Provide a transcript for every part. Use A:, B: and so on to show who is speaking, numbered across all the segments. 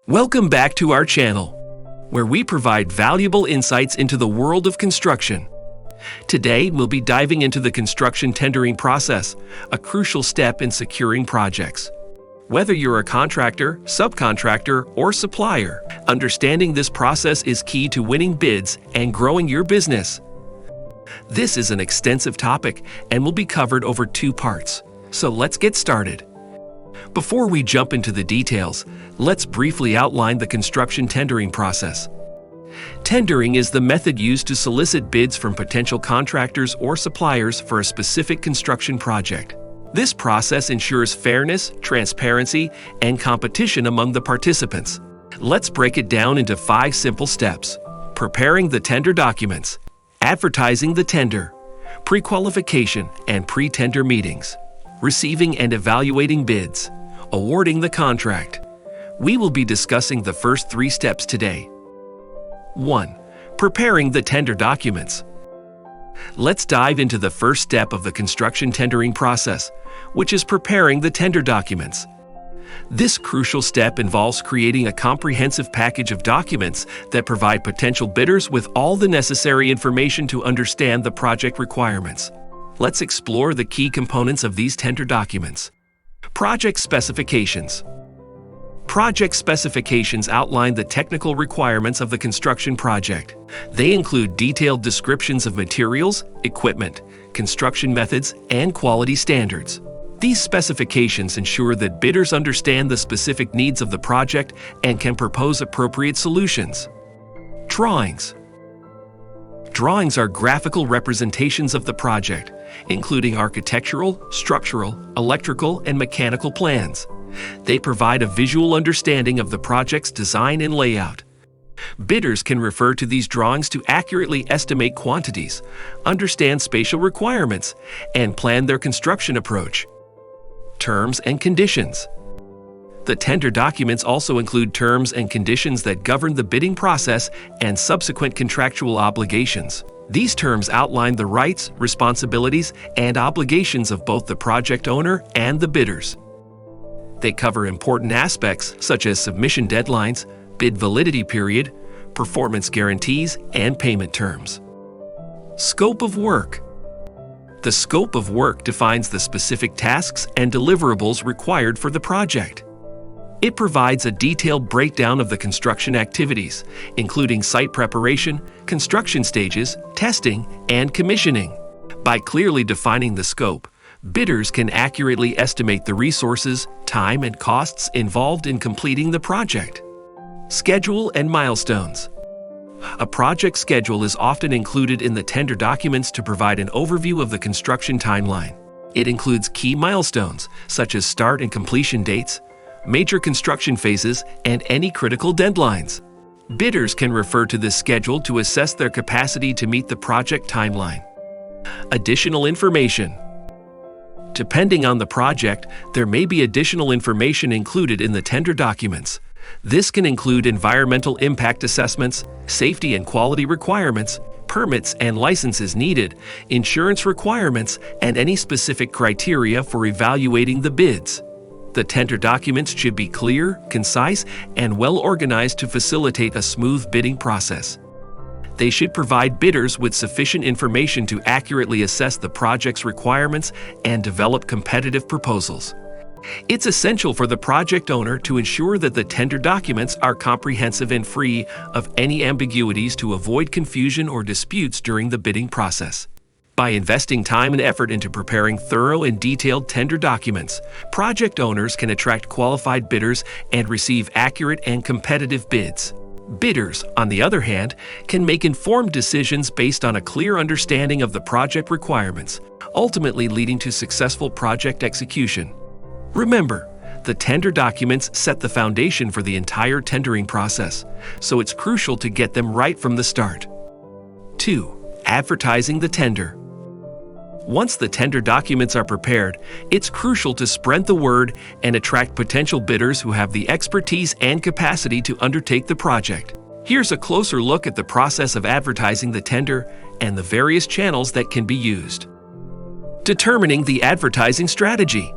A: Welcome back to our channel, where we provide valuable insights into the world of construction. Today, we'll be diving into the construction tendering process, a crucial step in securing projects. Whether you're a contractor, subcontractor, or supplier, understanding this process is key to winning bids and growing your business. This is an extensive topic and will be covered over 2 parts, so let's get started. Before we jump into the details, let's briefly outline the construction tendering process. Tendering is the method used to solicit bids from potential contractors or suppliers for a specific construction project. This process ensures fairness, transparency, and competition among the participants. Let's break it down into 5 simple steps: preparing the tender documents, advertising the tender, pre-qualification and pre-tender meetings, receiving and evaluating bids, awarding the contract. We will be discussing the first 3 steps today. 1. Preparing the tender documents. Let's dive into the first step of the construction tendering process, which is preparing the tender documents. This crucial step involves creating a comprehensive package of documents that provide potential bidders with all the necessary information to understand the project requirements. Let's explore the key components of these tender documents. Project specifications. Project specifications outline the technical requirements of the construction project. They include detailed descriptions of materials, equipment, construction methods, and quality standards. These specifications ensure that bidders understand the specific needs of the project and can propose appropriate solutions. Drawings. Drawings are graphical representations of the project, including architectural, structural, electrical, and mechanical plans. They provide a visual understanding of the project's design and layout. Bidders can refer to these drawings to accurately estimate quantities, understand spatial requirements, and plan their construction approach. Terms and conditions. The tender documents also include terms and conditions that govern the bidding process and subsequent contractual obligations. These terms outline the rights, responsibilities, and obligations of both the project owner and the bidders. They cover important aspects such as submission deadlines, bid validity period, performance guarantees, and payment terms. Scope of work. The scope of work defines the specific tasks and deliverables required for the project. It provides a detailed breakdown of the construction activities, including site preparation, construction stages, testing, and commissioning. By clearly defining the scope, bidders can accurately estimate the resources, time, and costs involved in completing the project. Schedule and milestones. A project schedule is often included in the tender documents to provide an overview of the construction timeline. It includes key milestones, such as start and completion dates, major construction phases, and any critical deadlines. Bidders can refer to this schedule to assess their capacity to meet the project timeline. Additional information. Depending on the project, there may be additional information included in the tender documents. This can include environmental impact assessments, safety and quality requirements, permits and licenses needed, insurance requirements, and any specific criteria for evaluating the bids. The tender documents should be clear, concise, and well organized to facilitate a smooth bidding process. They should provide bidders with sufficient information to accurately assess the project's requirements and develop competitive proposals. It's essential for the project owner to ensure that the tender documents are comprehensive and free of any ambiguities to avoid confusion or disputes during the bidding process. By investing time and effort into preparing thorough and detailed tender documents, project owners can attract qualified bidders and receive accurate and competitive bids. Bidders, on the other hand, can make informed decisions based on a clear understanding of the project requirements, ultimately leading to successful project execution. Remember, the tender documents set the foundation for the entire tendering process, so it's crucial to get them right from the start. 2. Advertising the tender. Once the tender documents are prepared, it's crucial to spread the word and attract potential bidders who have the expertise and capacity to undertake the project. Here's a closer look at the process of advertising the tender and the various channels that can be used. Determining the advertising strategy.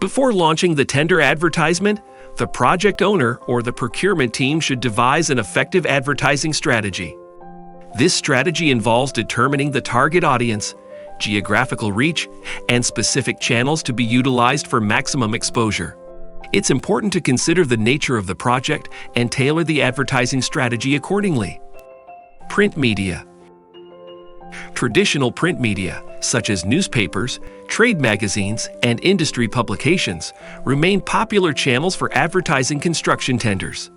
A: Before launching the tender advertisement, the project owner or the procurement team should devise an effective advertising strategy. This strategy involves determining the target audience, geographical reach, and specific channels to be utilized for maximum exposure. It's important to consider the nature of the project and tailor the advertising strategy accordingly. Print media. Traditional print media, such as newspapers, trade magazines, and industry publications, remain popular channels for advertising construction tenders.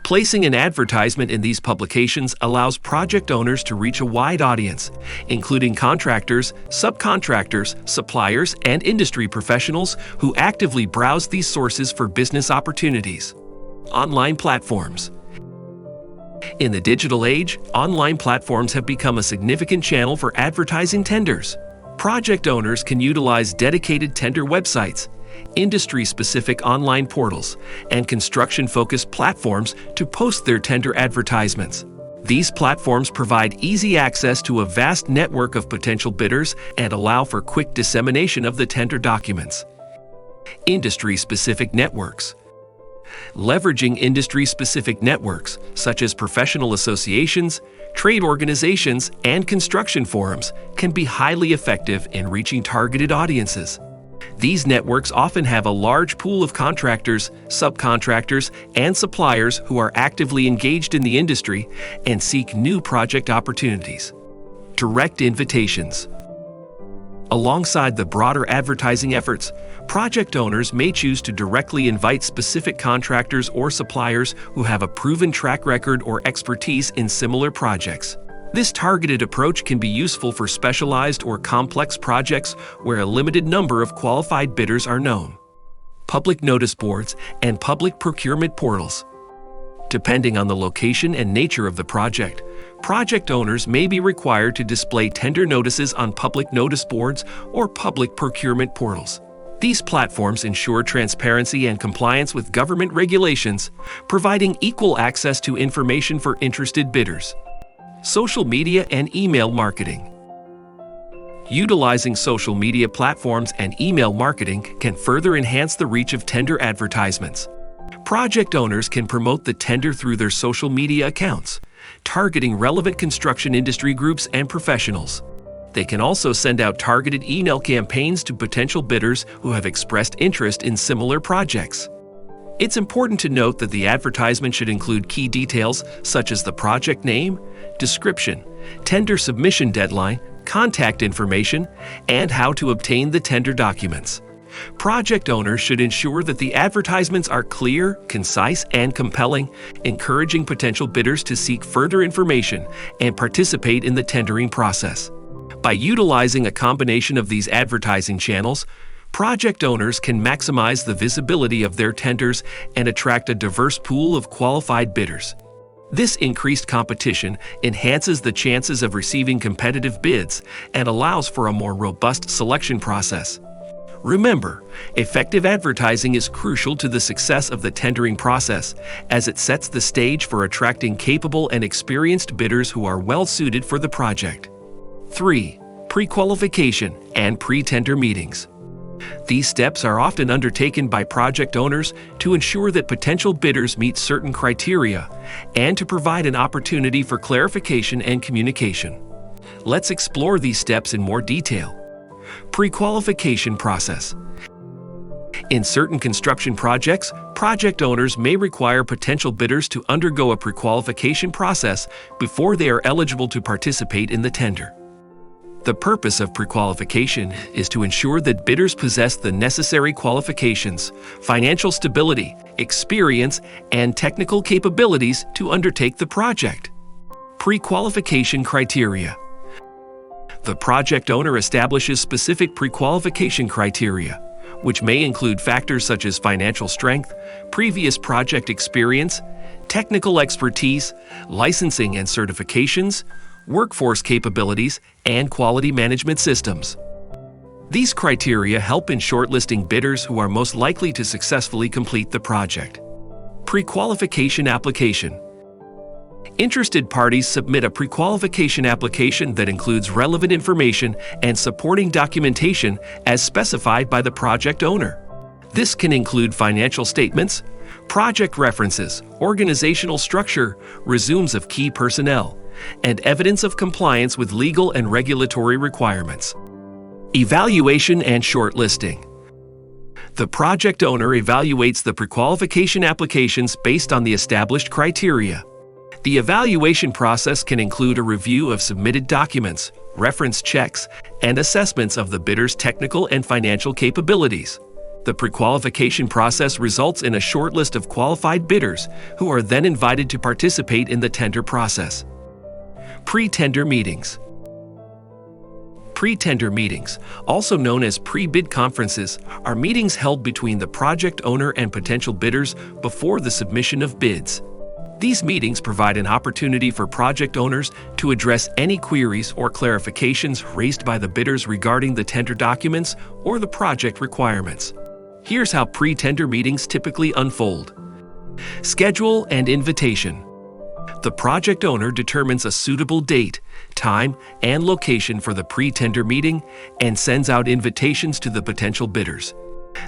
A: Placing an advertisement in these publications allows project owners to reach a wide audience, including contractors, subcontractors, suppliers, and industry professionals who actively browse these sources for business opportunities. Online platforms. In the digital age, online platforms have become a significant channel for advertising tenders. Project owners can utilize dedicated tender websites, industry-specific online portals, and construction-focused platforms to post their tender advertisements. These platforms provide easy access to a vast network of potential bidders and allow for quick dissemination of the tender documents. Industry-specific networks. Leveraging industry-specific networks, such as professional associations, trade organizations, and construction forums, can be highly effective in reaching targeted audiences. These networks often have a large pool of contractors, subcontractors, and suppliers who are actively engaged in the industry and seek new project opportunities. Direct invitations. Alongside the broader advertising efforts, project owners may choose to directly invite specific contractors or suppliers who have a proven track record or expertise in similar projects. This targeted approach can be useful for specialized or complex projects where a limited number of qualified bidders are known. Public notice boards and public procurement portals. Depending on the location and nature of the project, project owners may be required to display tender notices on public notice boards or public procurement portals. These platforms ensure transparency and compliance with government regulations, providing equal access to information for interested bidders. Social media and email marketing. Utilizing social media platforms and email marketing can further enhance the reach of tender advertisements. Project owners can promote the tender through their social media accounts, targeting relevant construction industry groups and professionals. They can also send out targeted email campaigns to potential bidders who have expressed interest in similar projects. It's important to note that the advertisement should include key details such as the project name, description, tender submission deadline, contact information, and how to obtain the tender documents. Project owners should ensure that the advertisements are clear, concise, and compelling, encouraging potential bidders to seek further information and participate in the tendering process. By utilizing a combination of these advertising channels, project owners can maximize the visibility of their tenders and attract a diverse pool of qualified bidders. This increased competition enhances the chances of receiving competitive bids and allows for a more robust selection process. Remember, effective advertising is crucial to the success of the tendering process, as it sets the stage for attracting capable and experienced bidders who are well suited for the project. 3. Pre-qualification and pre-tender meetings. These steps are often undertaken by project owners to ensure that potential bidders meet certain criteria and to provide an opportunity for clarification and communication. Let's explore these steps in more detail. Pre-qualification process. In certain construction projects, project owners may require potential bidders to undergo a pre-qualification process before they are eligible to participate in the tender. The purpose of pre-qualification is to ensure that bidders possess the necessary qualifications, financial stability, experience, and technical capabilities to undertake the project. Pre-qualification criteria. The project owner establishes specific pre-qualification criteria, which may include factors such as financial strength, previous project experience, technical expertise, licensing and certifications, workforce capabilities, and quality management systems. These criteria help in shortlisting bidders who are most likely to successfully complete the project. Pre-qualification application. Interested parties submit a pre-qualification application that includes relevant information and supporting documentation as specified by the project owner. This can include financial statements, project references, organizational structure, resumes of key personnel, and evidence of compliance with legal and regulatory requirements. Evaluation and shortlisting. The project owner evaluates the pre-qualification applications based on the established criteria. The evaluation process can include a review of submitted documents, reference checks, and assessments of the bidder's technical and financial capabilities. The pre-qualification process results in a short list of qualified bidders who are then invited to participate in the tender process. Pre-tender meetings. Pre-tender meetings, also known as pre-bid conferences, are meetings held between the project owner and potential bidders before the submission of bids. These meetings provide an opportunity for project owners to address any queries or clarifications raised by the bidders regarding the tender documents or the project requirements. Here's how pre-tender meetings typically unfold. Schedule and invitation. The project owner determines a suitable date, time, and location for the pre-tender meeting and sends out invitations to the potential bidders.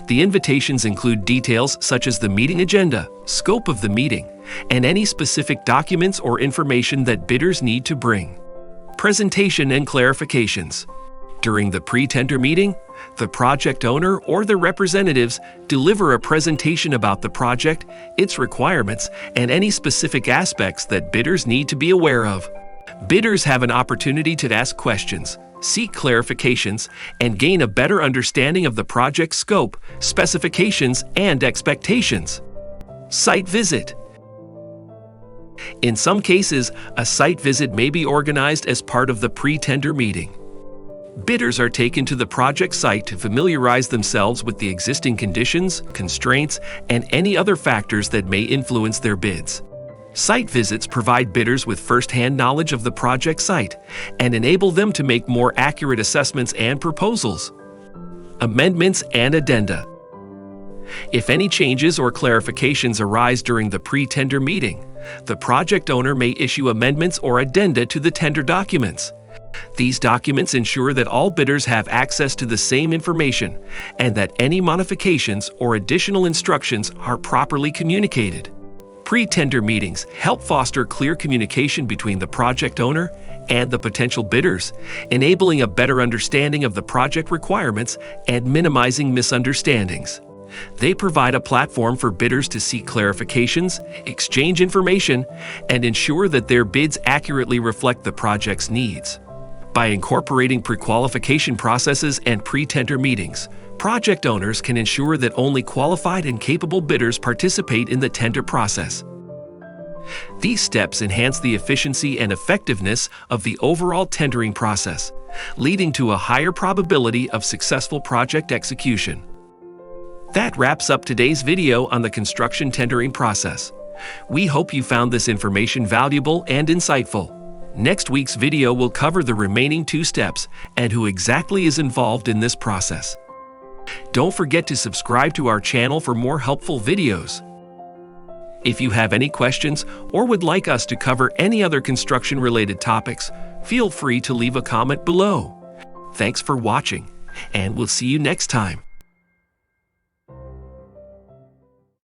A: The invitations include details such as the meeting agenda, scope of the meeting, and any specific documents or information that bidders need to bring. Presentation and clarifications. During the pre-tender meeting, the project owner or their representatives deliver a presentation about the project, its requirements, and any specific aspects that bidders need to be aware of. Bidders have an opportunity to ask questions, seek clarifications, and gain a better understanding of the project's scope, specifications, and expectations. Site visit. In some cases, a site visit may be organized as part of the pre-tender meeting. Bidders are taken to the project site to familiarize themselves with the existing conditions, constraints, and any other factors that may influence their bids. Site visits provide bidders with first-hand knowledge of the project site and enable them to make more accurate assessments and proposals. Amendments and addenda. If any changes or clarifications arise during the pre-tender meeting, the project owner may issue amendments or addenda to the tender documents. These documents ensure that all bidders have access to the same information and that any modifications or additional instructions are properly communicated. Pre-tender meetings help foster clear communication between the project owner and the potential bidders, enabling a better understanding of the project requirements and minimizing misunderstandings. They provide a platform for bidders to seek clarifications, exchange information, and ensure that their bids accurately reflect the project's needs. By incorporating pre-qualification processes and pre-tender meetings, project owners can ensure that only qualified and capable bidders participate in the tender process. These steps enhance the efficiency and effectiveness of the overall tendering process, leading to a higher probability of successful project execution. That wraps up today's video on the construction tendering process. We hope you found this information valuable and insightful. Next week's video will cover the remaining 2 steps and who exactly is involved in this process. Don't forget to subscribe to our channel for more helpful videos. If you have any questions or would like us to cover any other construction-related topics, feel free to leave a comment below. Thanks for watching, and we'll see you next time.